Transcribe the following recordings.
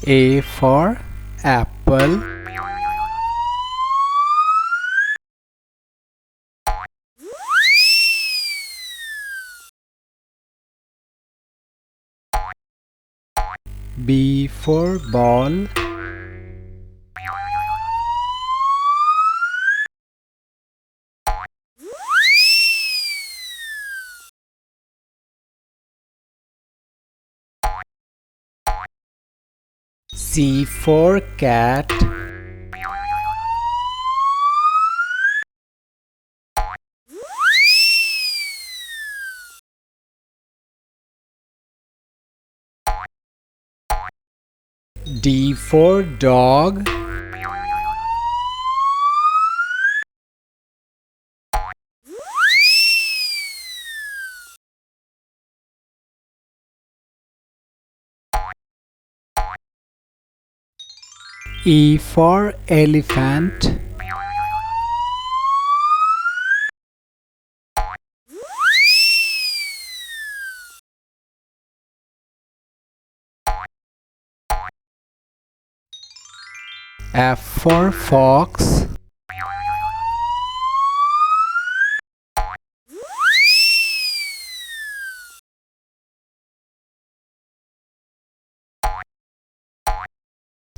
A for apple. B for ball. C for cat. D for dog. E for elephant. F for fox.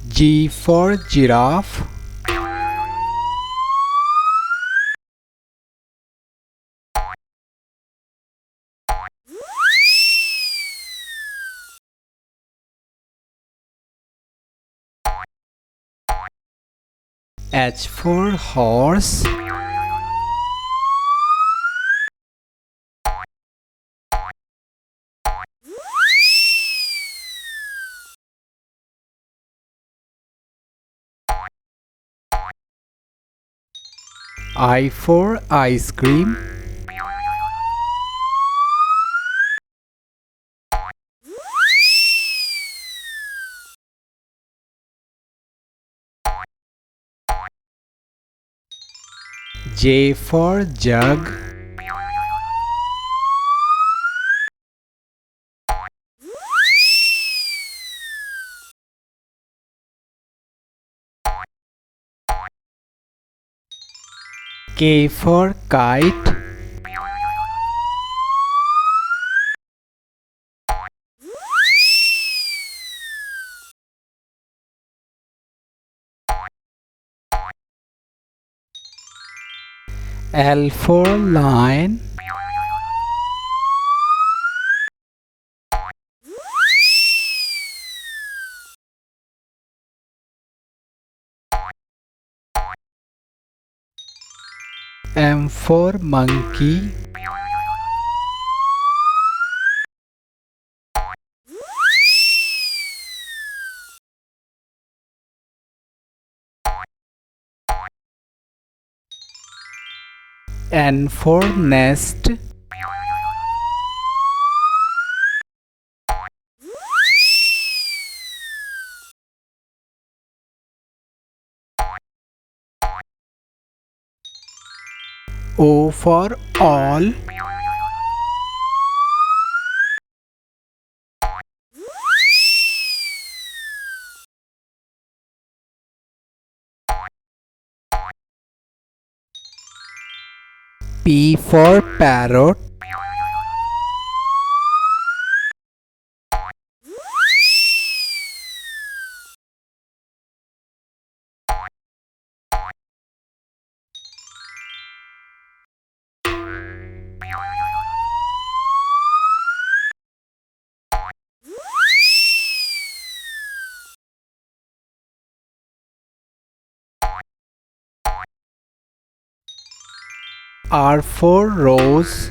G for giraffe. H for horse. I for ice cream. J for jug. K for kite. L for lion. M for monkey. N for nest. O for all. P for parrot. R for rose.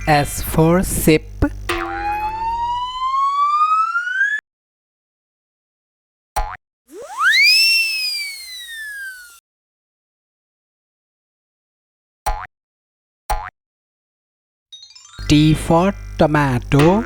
S for sip. T for tomato.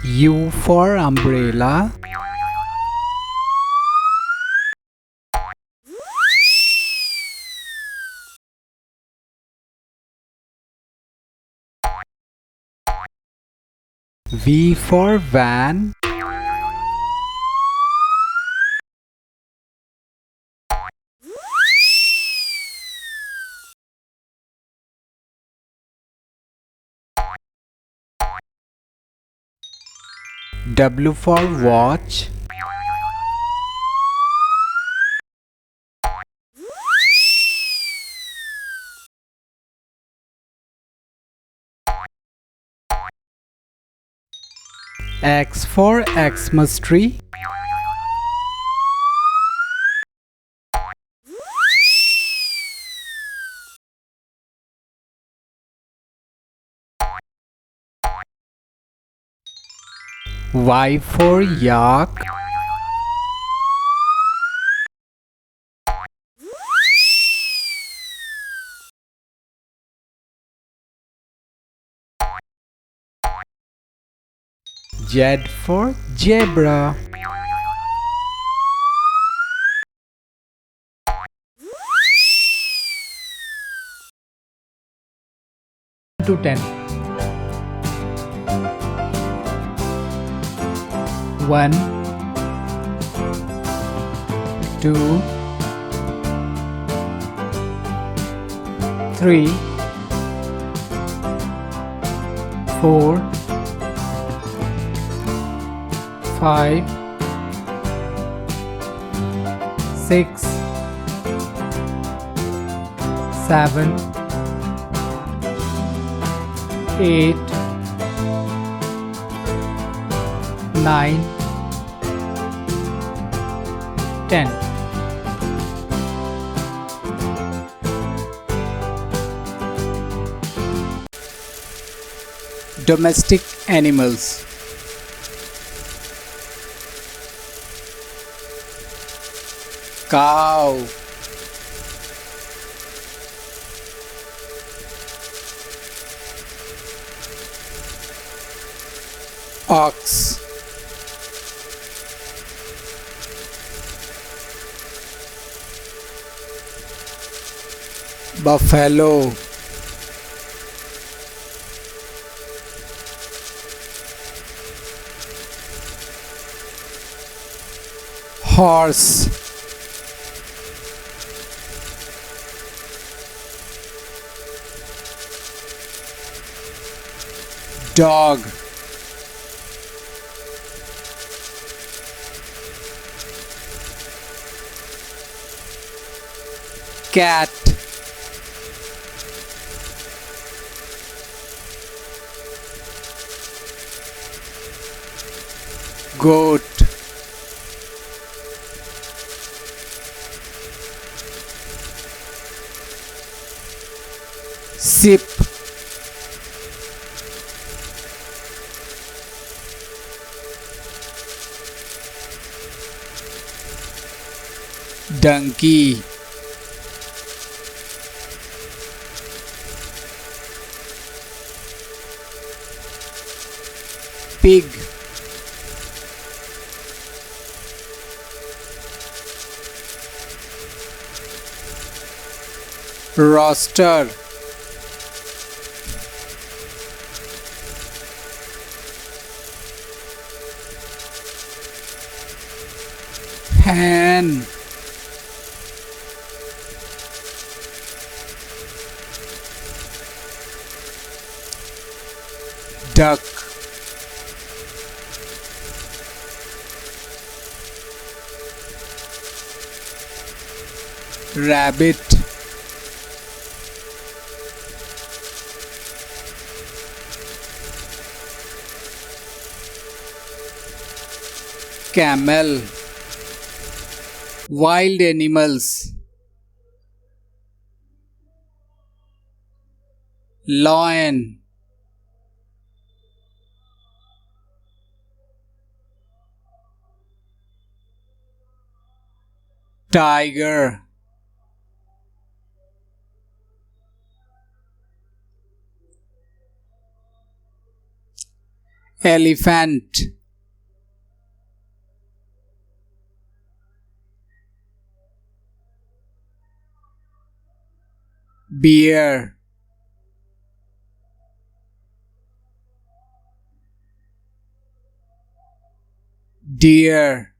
U for umbrella. V for van. W for watch. X for Xmas tree. Y for yak. Z for zebra. To 10. 1, 2, 3, 4, 5, 6, 7, 8, 9, 10. Domestic animals. Cow. Ox. Buffalo. Horse. Dog. Cat. Goat. Sheep. Donkey. Pig. Rooster. Hen. Duck. Rabbit. Camel. Wild animals. Lion. Tiger. elephant, bear, deer,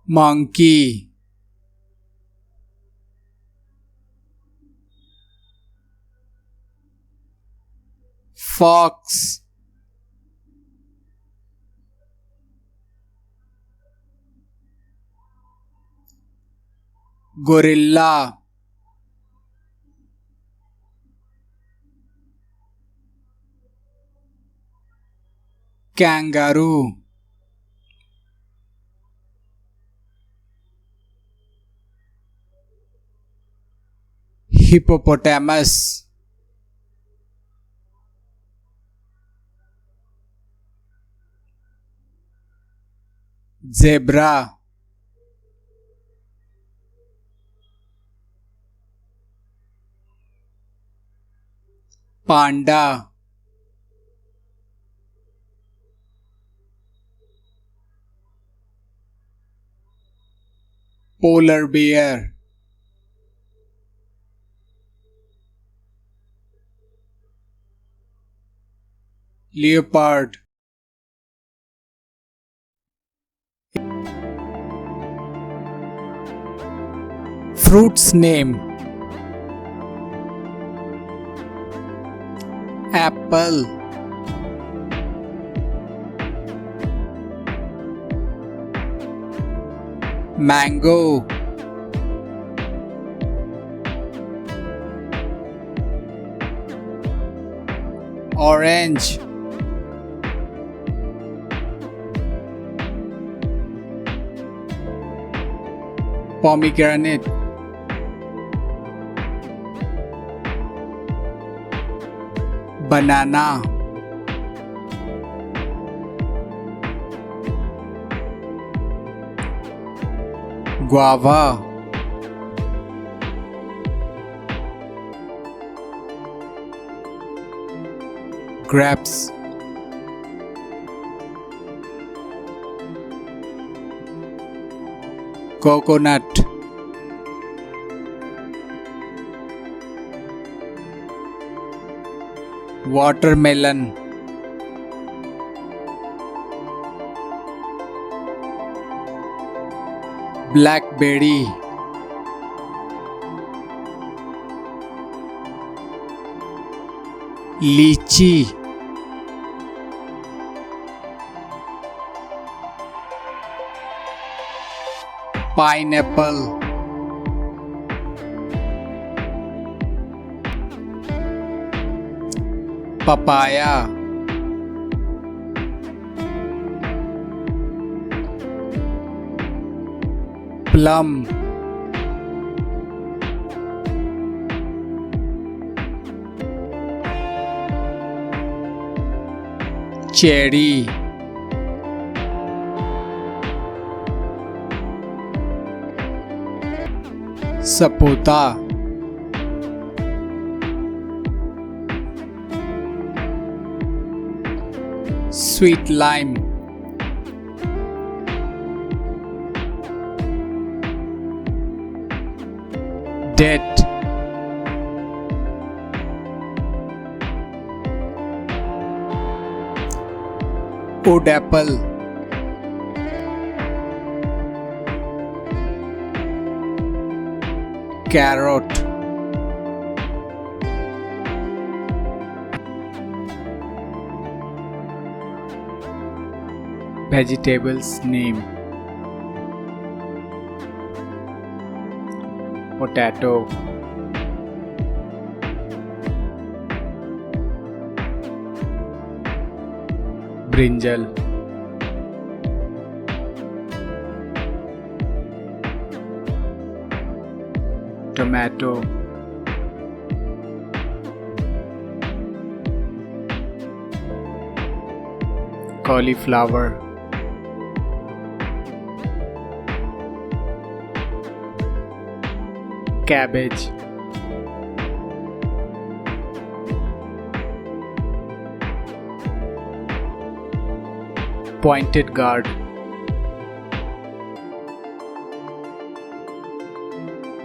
monkey, fox, gorilla, kangaroo, hippopotamus, zebra, panda, polar bear, leopard. Fruits name: apple, mango, orange, pomegranate, banana, guava, grapes, coconut, watermelon, blackberry, lychee, pineapple, papaya, plum, cherry, sapota, sweet lime, date, wood apple, carrot, vegetables name: potato, brinjal, tomato, cauliflower, cabbage, pointed gourd,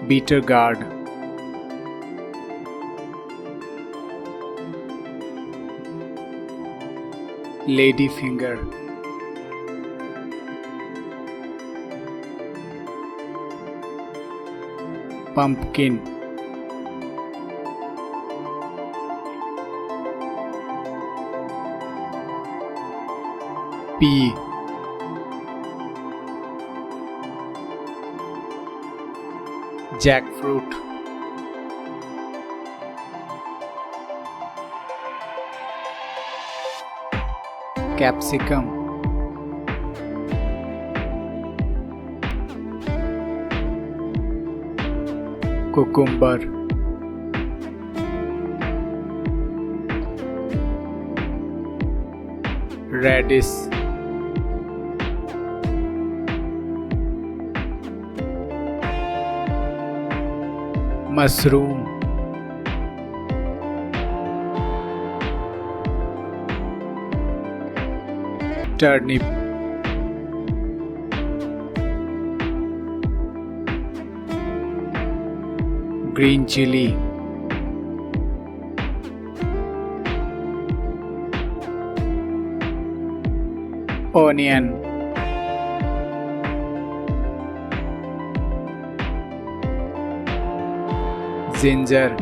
bitter gourd, lady finger, pumpkin, pea, jackfruit, capsicum, cucumber, radish, mushroom, turnip, green chili, onion, ginger,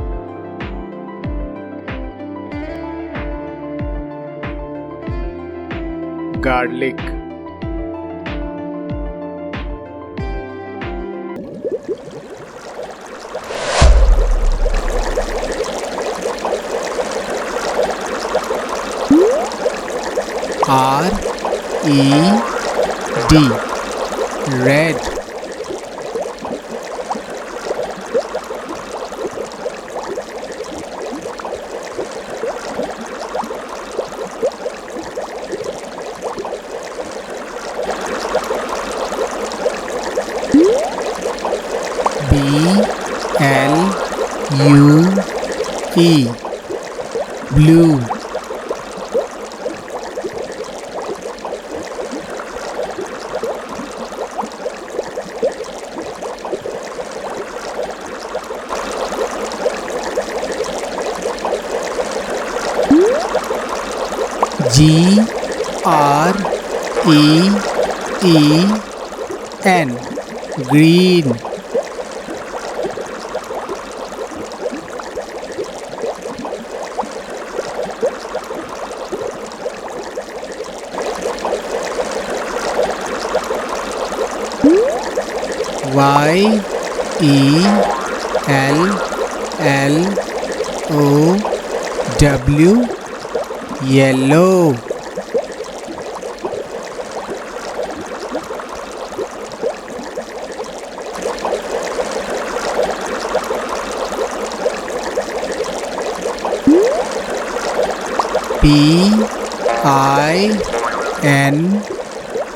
garlic, R-E-D, red, B-L-U-E, blue, G-R-E-E-N, green, Y-E-L-L-O-W, yellow,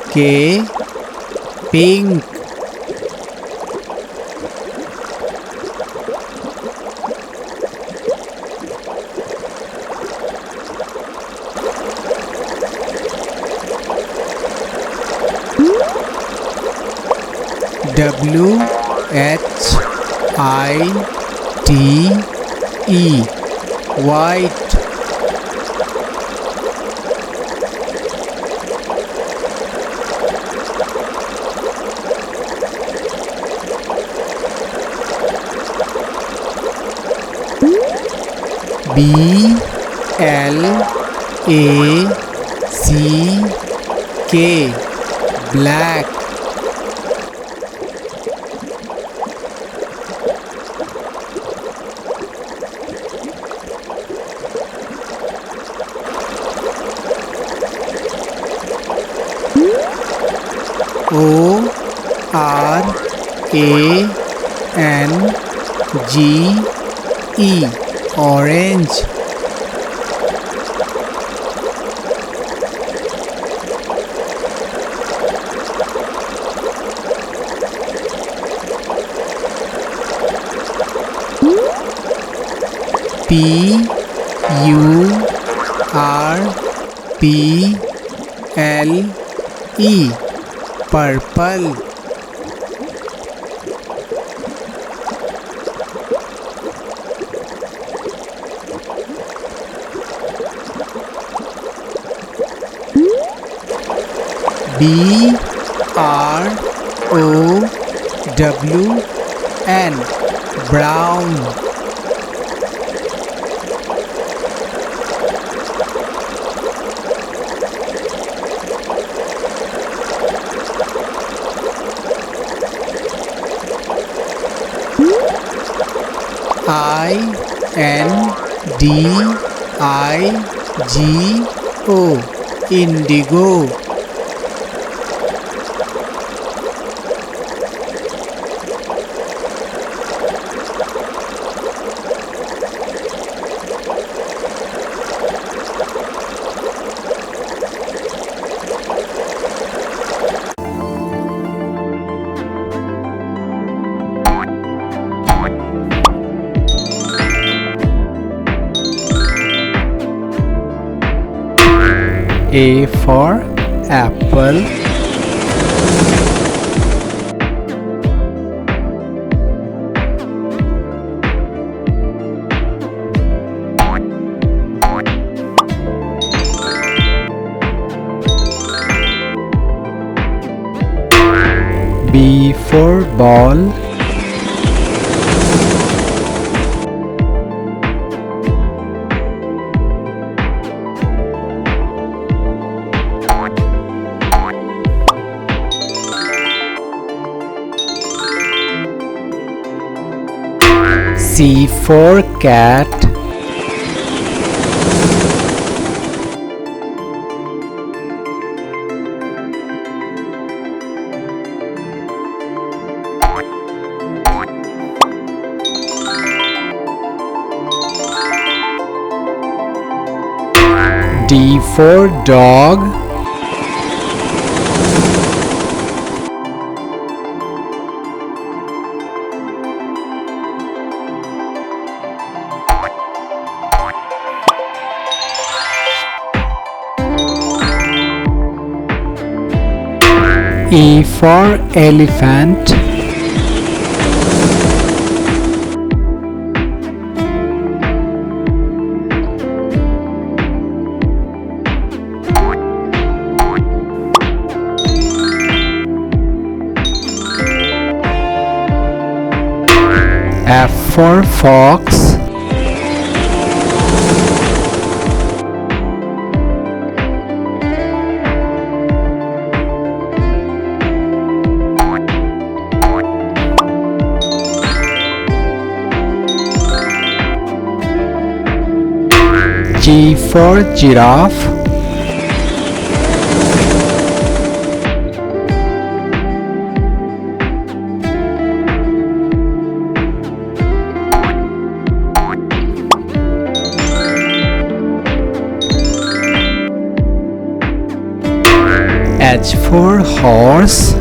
P-I-N-K, pink, W-H-I-T-E, white, B-L-A-C-K, black, O-R-A-N-G-E, orange, Purple. Purple. Brown. Brown. Indigo. Indigo. A for apple. B for ball. C for cat. D for dog. E for elephant. F for fox. G for giraffe. H for horse.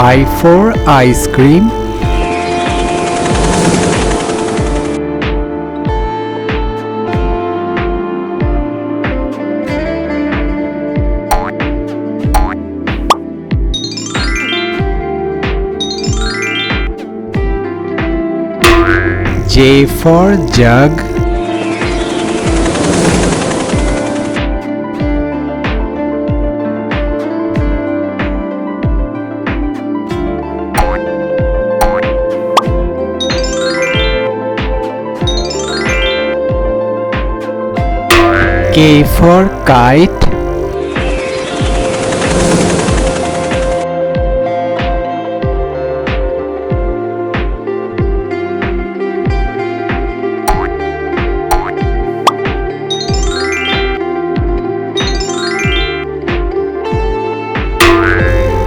I for ice cream. J for jug. K for kite.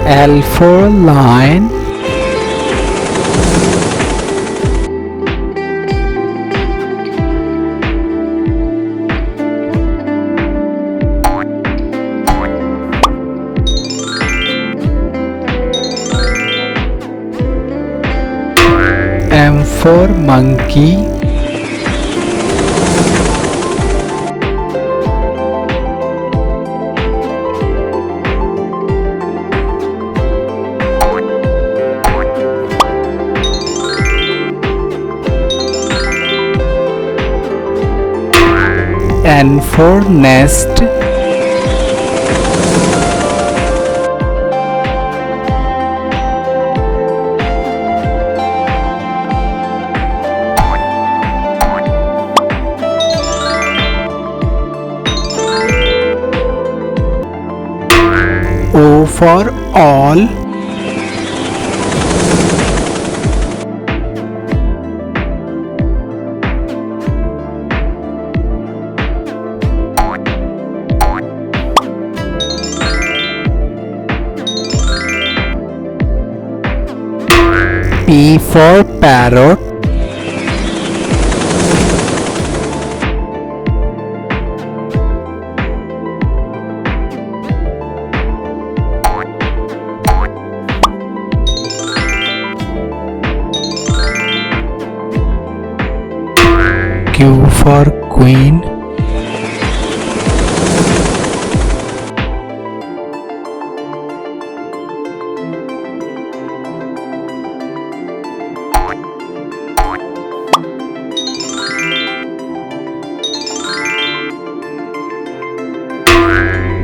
L for lion. for monkey. N for nest. O for all. P for parrot. Q for queen.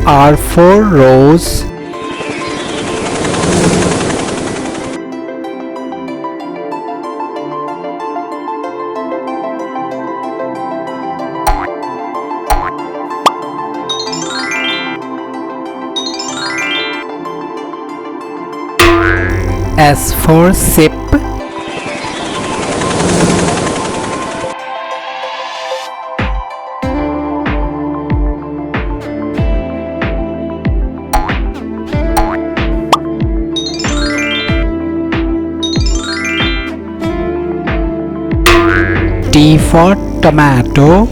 R for rose. S for sip. T for tomato.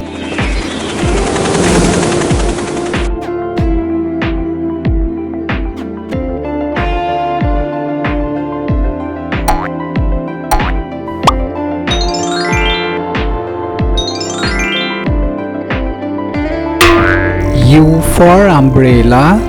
U for umbrella.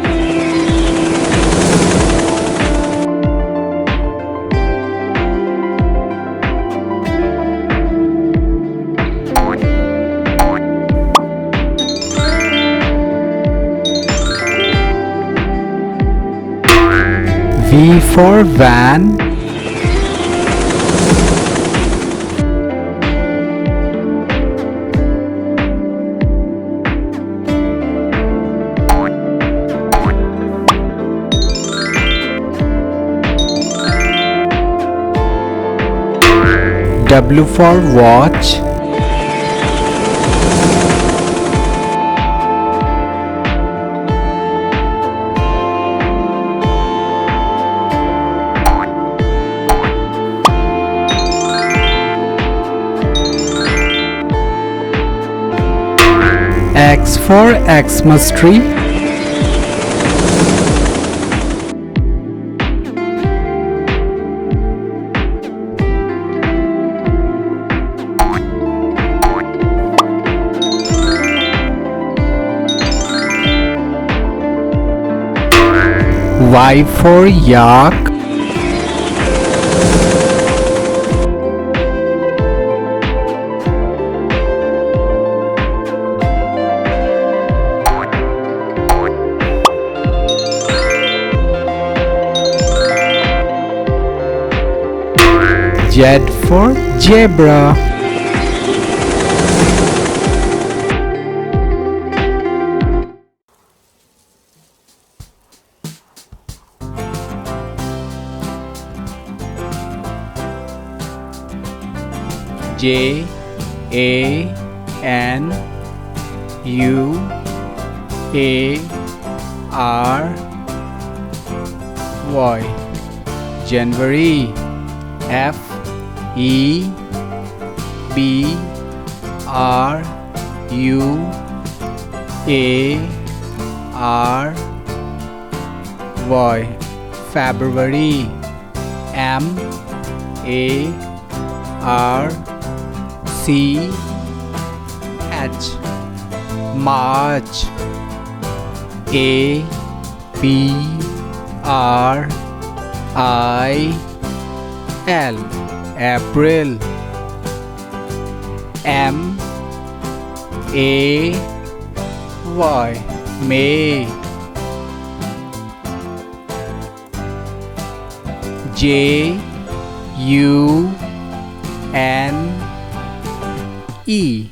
V for van. W for watch. X for Xmas tree. Y for yak. Z for zebra. J A N U A R Y January. F E B R U A R Y February. M A R C H, March. A P R I L, April. M A Y, May. J U N E,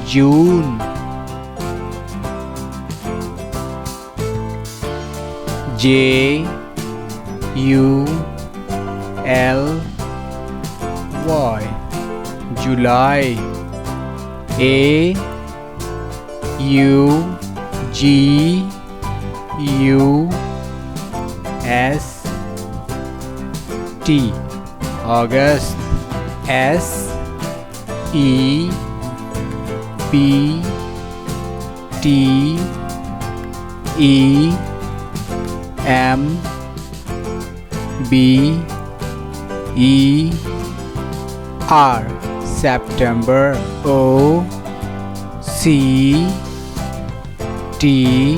June. J U L Y, July. A U G U S T, August. S E P T E M B E R, September. O C T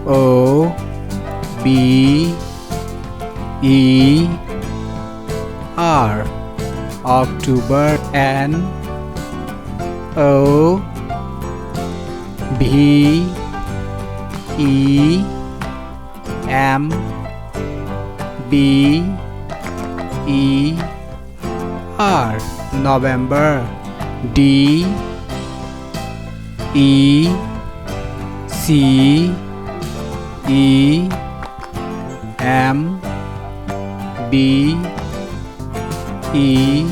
O B E R, October. N O B E M B E R, November. D E C E M B E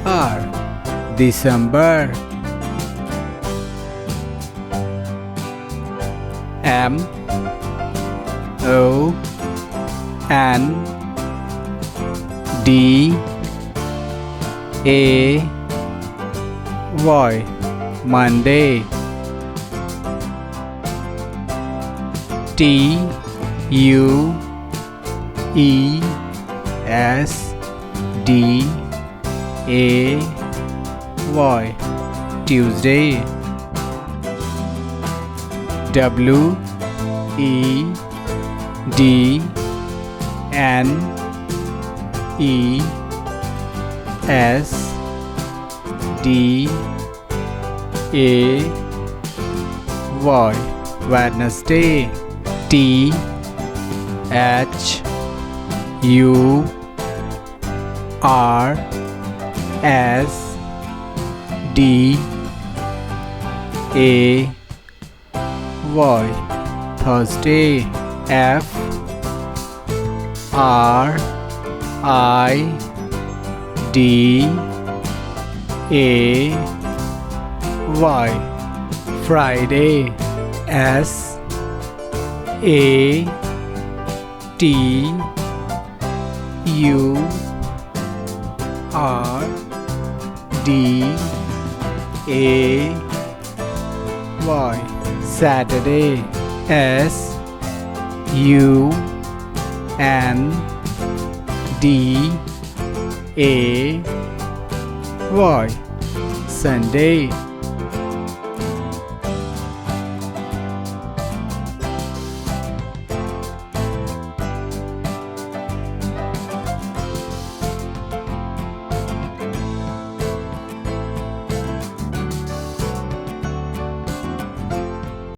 R, December. M O N D A Y, Monday. T U E S D A Y, Tuesday. W E D N E S D A Y, Wednesday. T H U R S D A Y, Thursday. F R I D A Y, Friday. S A T U R D A Y, Saturday. S U N D A Y, Sunday.